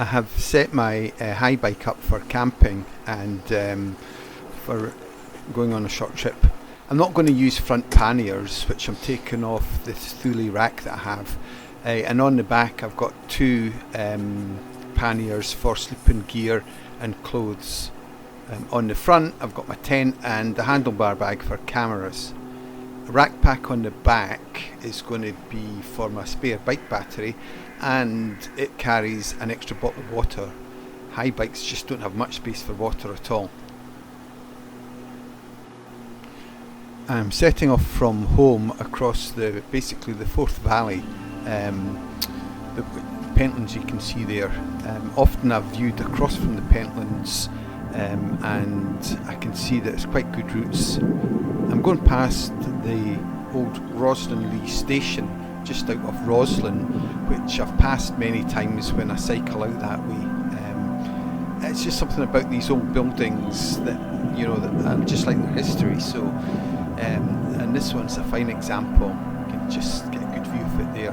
I have set my Haibike up for camping and for going on a short trip. I'm not going to use front panniers, which I'm taking off this Thule rack that I have, and on the back I've got two panniers for sleeping gear and clothes. On the front I've got my tent and the handlebar bag for cameras. The rack pack on the back is going to be for my spare bike battery, and it carries an extra bottle of water. Haibikes just don't have much space for water at all. I'm setting off from home across basically the Forth Valley. The Pentlands you can see there. Often I've viewed across from the Pentlands, and I can see that it's quite good routes. I'm going past the old Roslin Lee station just out of Roslin, which I've passed many times when I cycle out that way. It's just something about these old buildings that, you know, that I just like their history. So, and this one's a fine example. You can just get a good view of it there,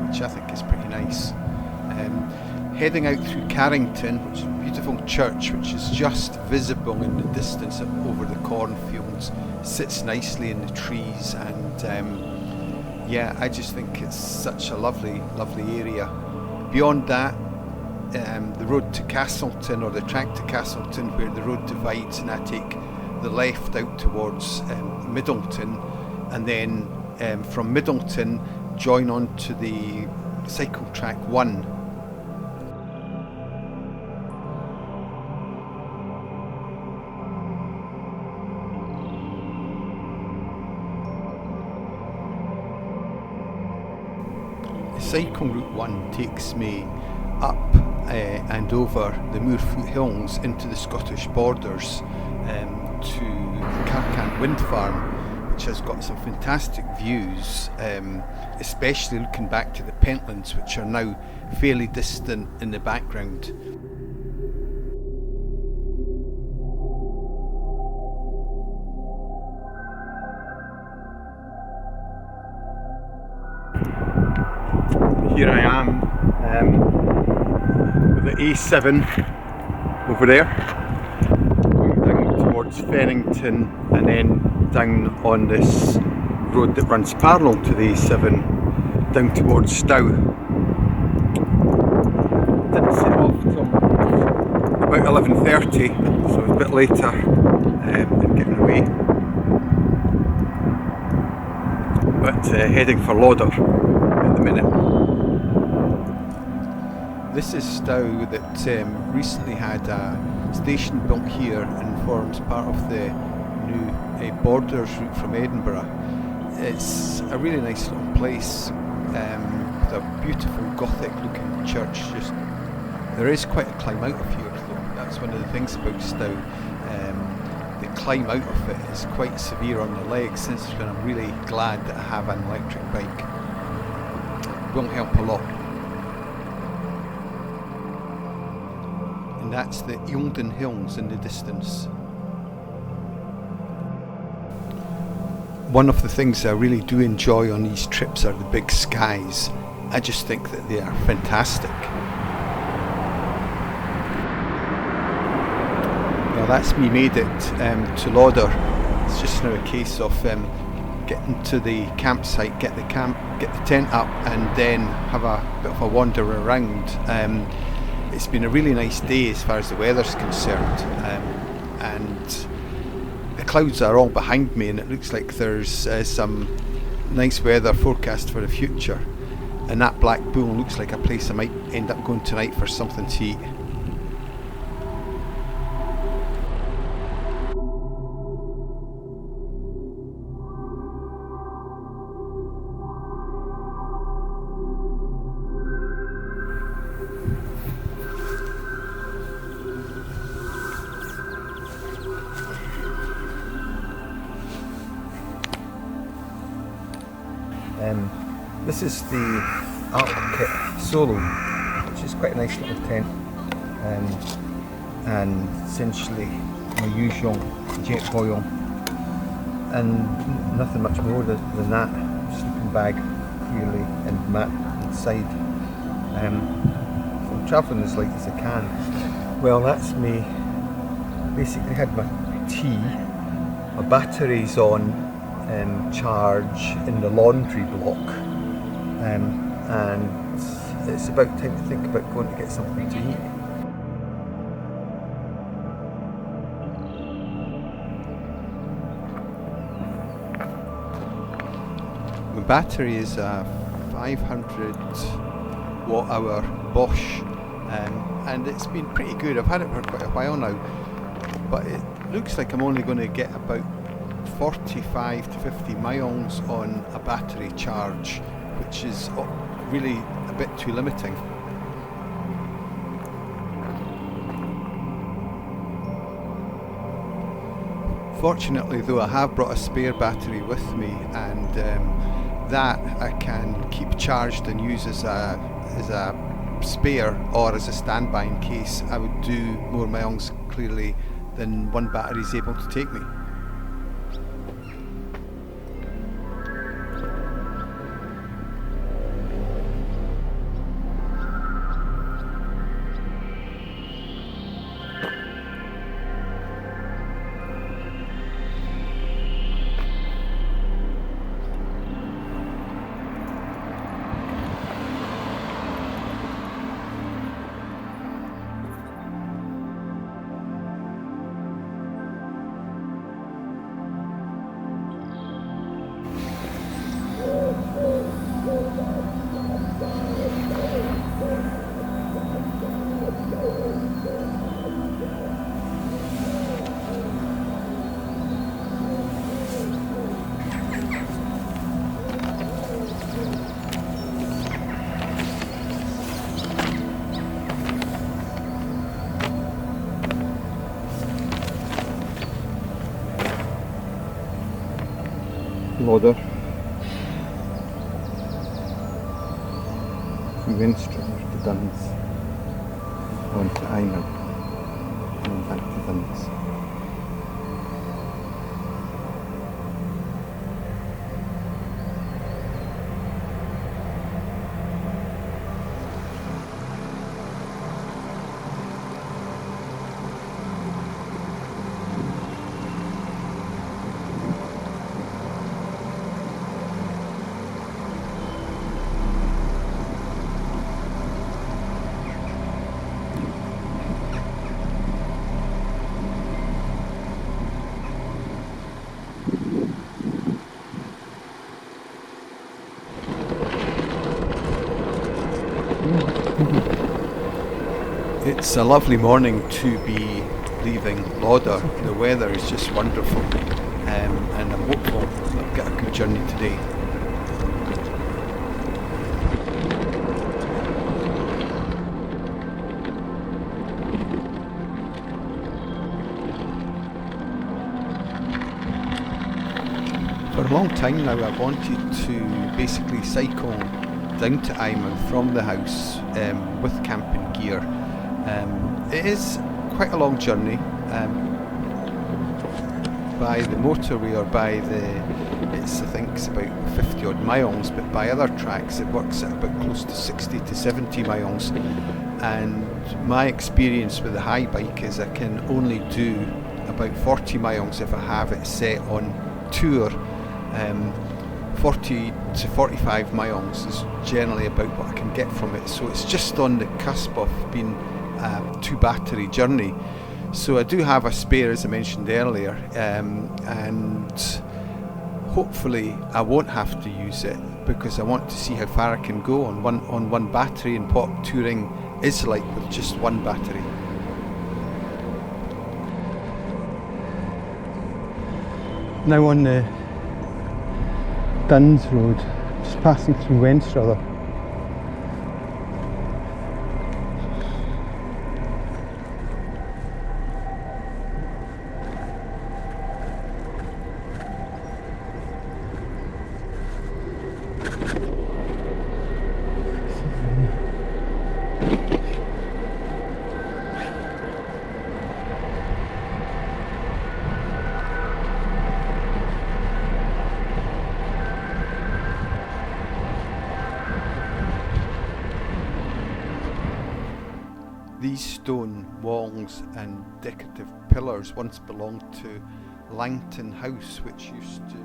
which I think is pretty nice. Heading out through Carrington, which is a beautiful church which is just visible in the distance over the cornfields, sits nicely in the trees, and yeah, I just think it's such a lovely area. Beyond that, the road to Castleton, or the track to Castleton, where the road divides, and I take the left out towards Middleton, and then from Middleton join on to the cycle track 1. Cycle route 1 takes me up and over the Moorfoot Hills into the Scottish borders to Carcant Wind Farm, which has got some fantastic views, especially looking back to the Pentlands, which are now fairly distant in the background. Here I am with the A7 over there, going down towards Fennington and then down on this road that runs parallel to the A7 down towards Stow. Didn't set off till about 11:30, so it was a bit later in getting away, but heading for Lauder at the minute. This is Stow that recently had a station built here and forms part of the new Borders route from Edinburgh. It's a really nice little place with a beautiful Gothic looking church. There is quite a climb out of here though. That's one of the things about Stow. The climb out of it is quite severe on the legs, and I'm really glad that I have an electric bike. It will help a lot. And that's the Eildon Hills in the distance. One of the things I really do enjoy on these trips are the big skies. I just think that they are fantastic. Well, that's me made it to Lauder. It's just now a case of getting to the campsite, get the tent up, and then have a bit of a wander around. It's been a really nice day as far as the weather's concerned, and the clouds are all behind me, and it looks like there's some nice weather forecast for the future, and that Black Bull looks like a place I might end up going tonight for something to eat. This is the Arctic Solo, which is quite a nice little tent, and essentially my usual jet foil, and nothing much more than that. Sleeping bag clearly and mat inside. Some travelling as light as I can. Well, that's me. Basically had my tea, my batteries on charge in the laundry block, and it's about time to think about going to get something to eat. My battery is a 500 watt hour Bosch, and it's been pretty good. I've had it for quite a while now, but it looks like I'm only going to get about 45 to 50 miles on a battery charge, which is really a bit too limiting. Fortunately though, I have brought a spare battery with me, and that I can keep charged and use as a spare or as a standby in case I would do more miles clearly than one battery is able to take me. Loader from Winstrummer to Duns, on to Ayman, and then back to Duns. It's a lovely morning to be leaving Lauder. The weather is just wonderful, and I'm hopeful that I'll get a good journey today. For a long time now I've wanted to basically cycle down to Ayman from the house with camping gear. It is quite a long journey by the motorway, or by I think it's about 50 odd miles, but by other tracks it works at about close to 60 to 70 miles, and my experience with the Haibike is I can only do about 40 miles if I have it set on tour. 40 to 45 miles is generally about what I can get from it, so it's just on the cusp of being a 2-battery journey. So I do have a spare, as I mentioned earlier, and hopefully I won't have to use it, because I want to see how far I can go on one battery and what touring is like with just one battery. Now on the Duns Road, just passing through Wenstrother. These stone walls and decorative pillars once belonged to Langton House, which used to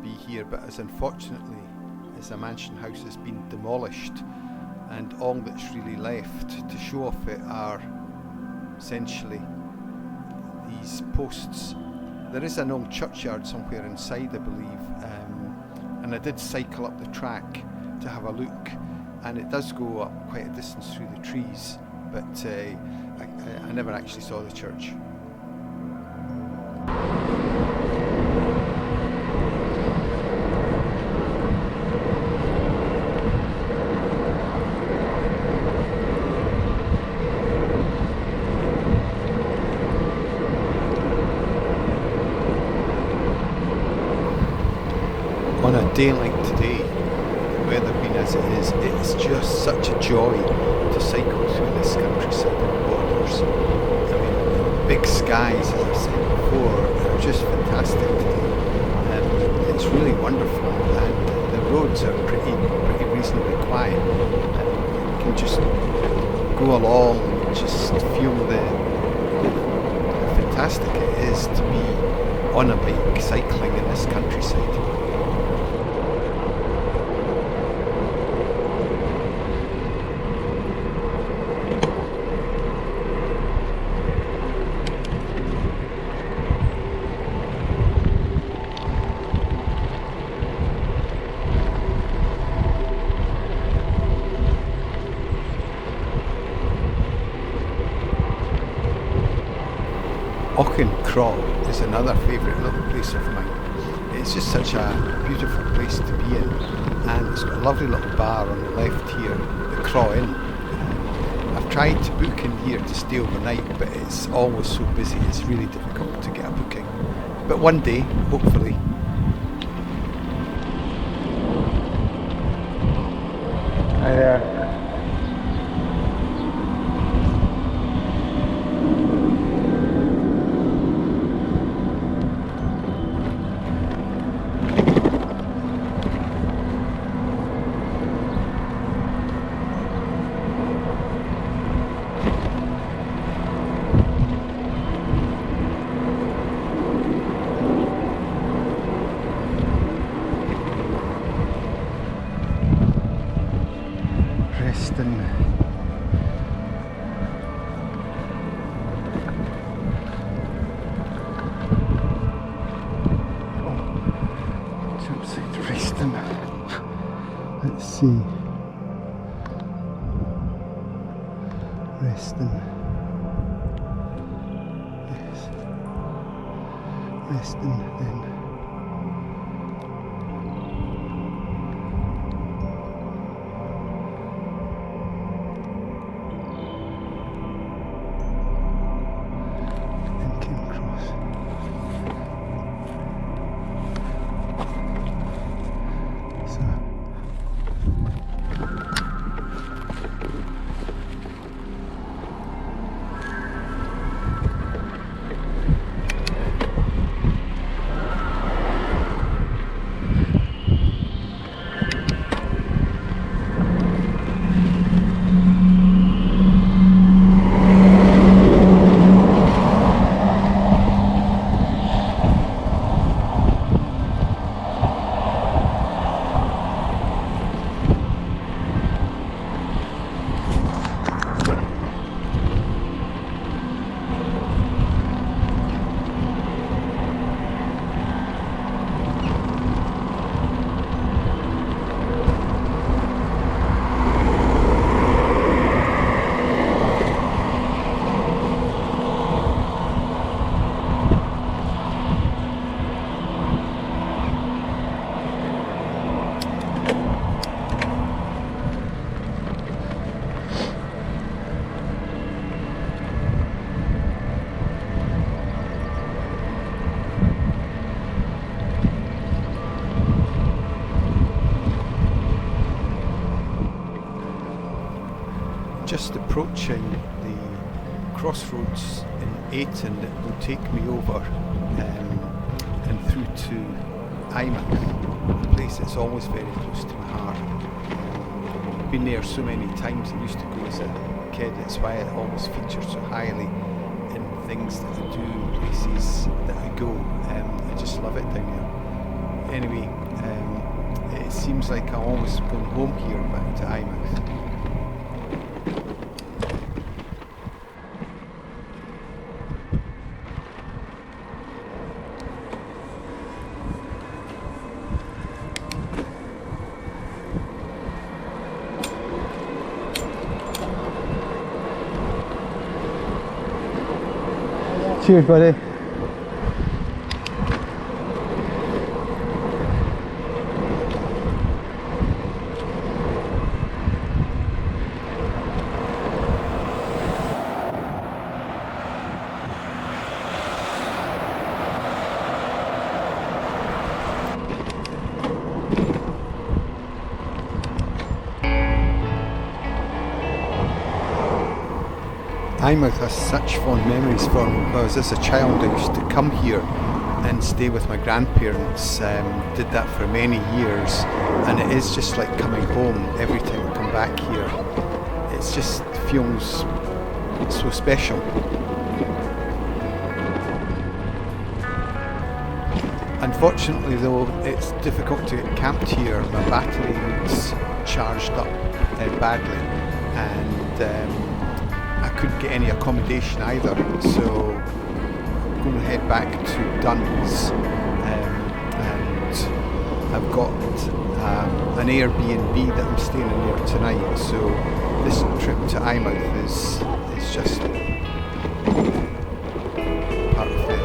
be here, but as unfortunately as a mansion house has been demolished, and all that's really left to show off it are essentially these posts. There is an old churchyard somewhere inside, I believe, and I did cycle up the track to have a look, and it does go up quite a distance through the trees, but I never actually saw the church. On a day like today, the weather being as it is, it's just such a joy to cycle through this countryside and borders. I mean, big skies, as I said before, are just fantastic today. It's really wonderful, and the roads are pretty reasonably quiet. You can just go along and just feel how fantastic it is to be on a bike cycling in this countryside. Auchenkraw is another favourite little place of mine. It's just such a beautiful place to be in, and it's got a lovely little bar on the left here, the Craw Inn. I've tried to book in here to stay overnight, but it's always so busy, it's really difficult to get a booking. But one day, hopefully. Hi there. Let's see. Reston. Yes. Reston then. Just approaching the crossroads in Ayton that will take me over and through to Eyman, a place that's always very close to my heart. been there so many times. I used to go as a kid. It's why it always features so highly in things that I do, places that I go. I just love it down here. Anyway, it seems like I'm always going home here back to Eyemouth. Cheers, buddy. Eyemouth has such fond memories for me because as a child I used to come here and stay with my grandparents. Did that for many years, and it is just like coming home every time I come back here. It just feels so special. Unfortunately though, it's difficult to get camped here. My battery's charged up badly, and I couldn't get any accommodation either, so I'm going to head back to Dunn's, and I've got an Airbnb that I'm staying in there tonight, so this trip to Eyemouth is just part of it.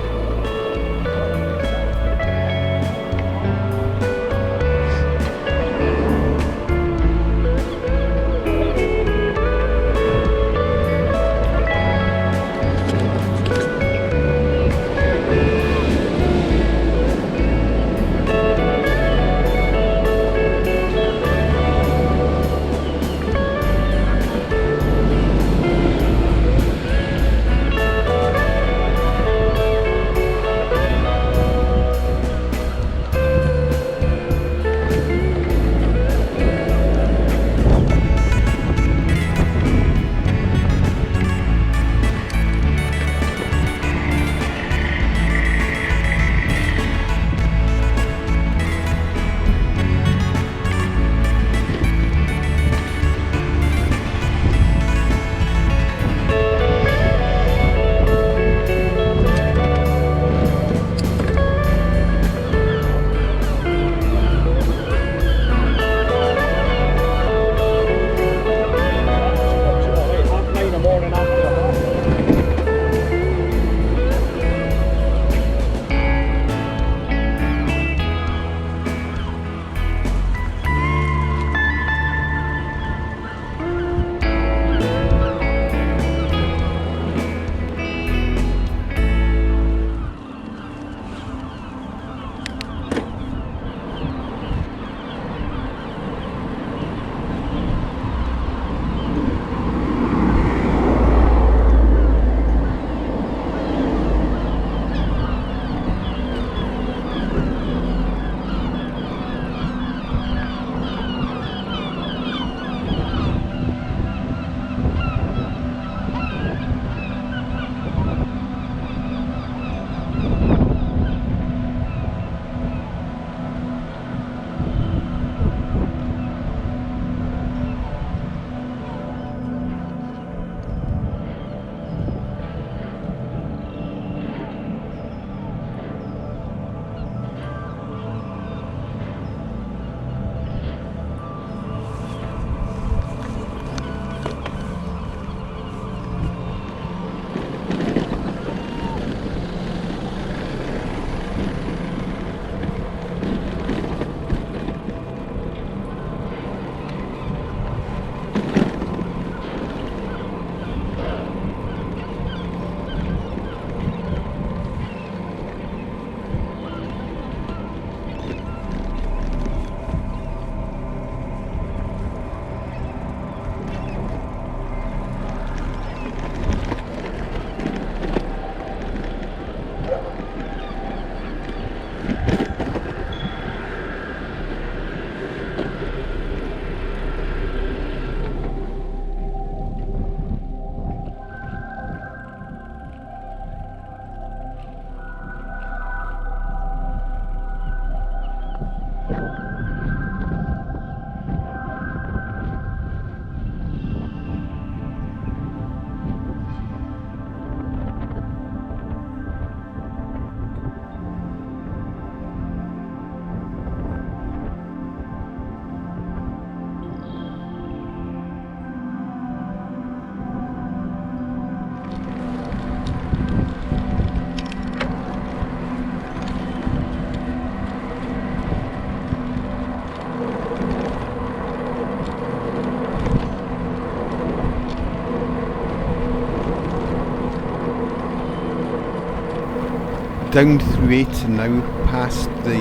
down through 8 and now past the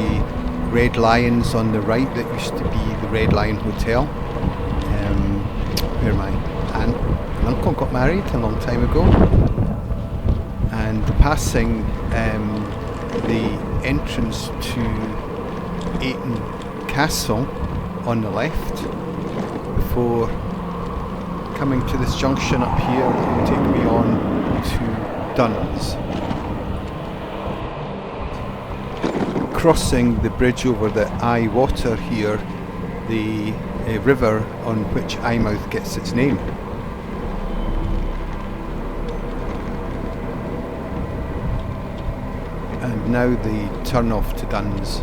Red Lions on the right that used to be the Red Lion Hotel, where my aunt and uncle got married a long time ago, and passing the entrance to Ayton Castle on the left before coming to this junction up here that will take me on to Duns. Crossing the bridge over the Eye Water here, the river on which Eyemouth gets its name. And now the turn off to Duns.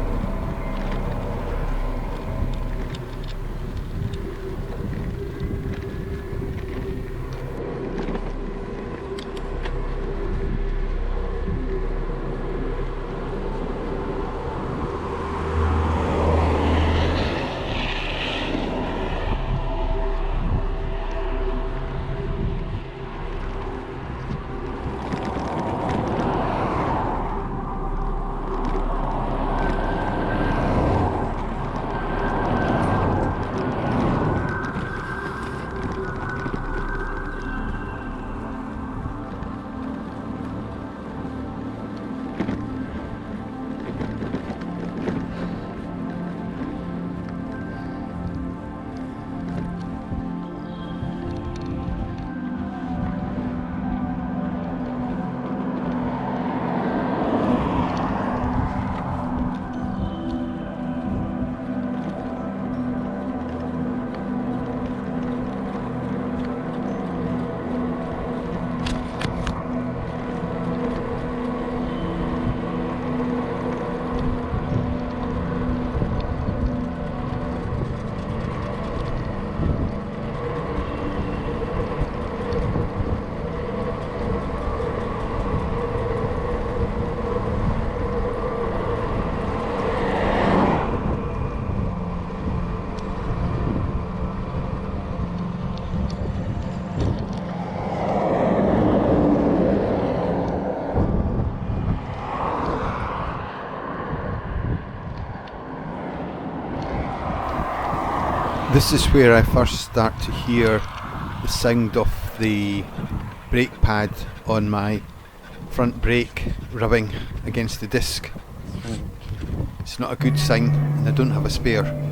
This is where I first start to hear the sound of the brake pad on my front brake rubbing against the disc. It's not a good sign, and I don't have a spare.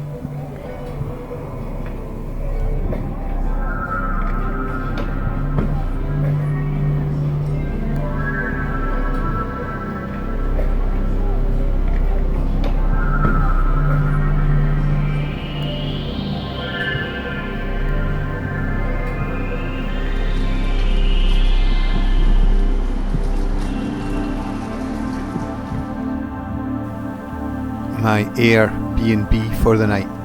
My Airbnb for the night.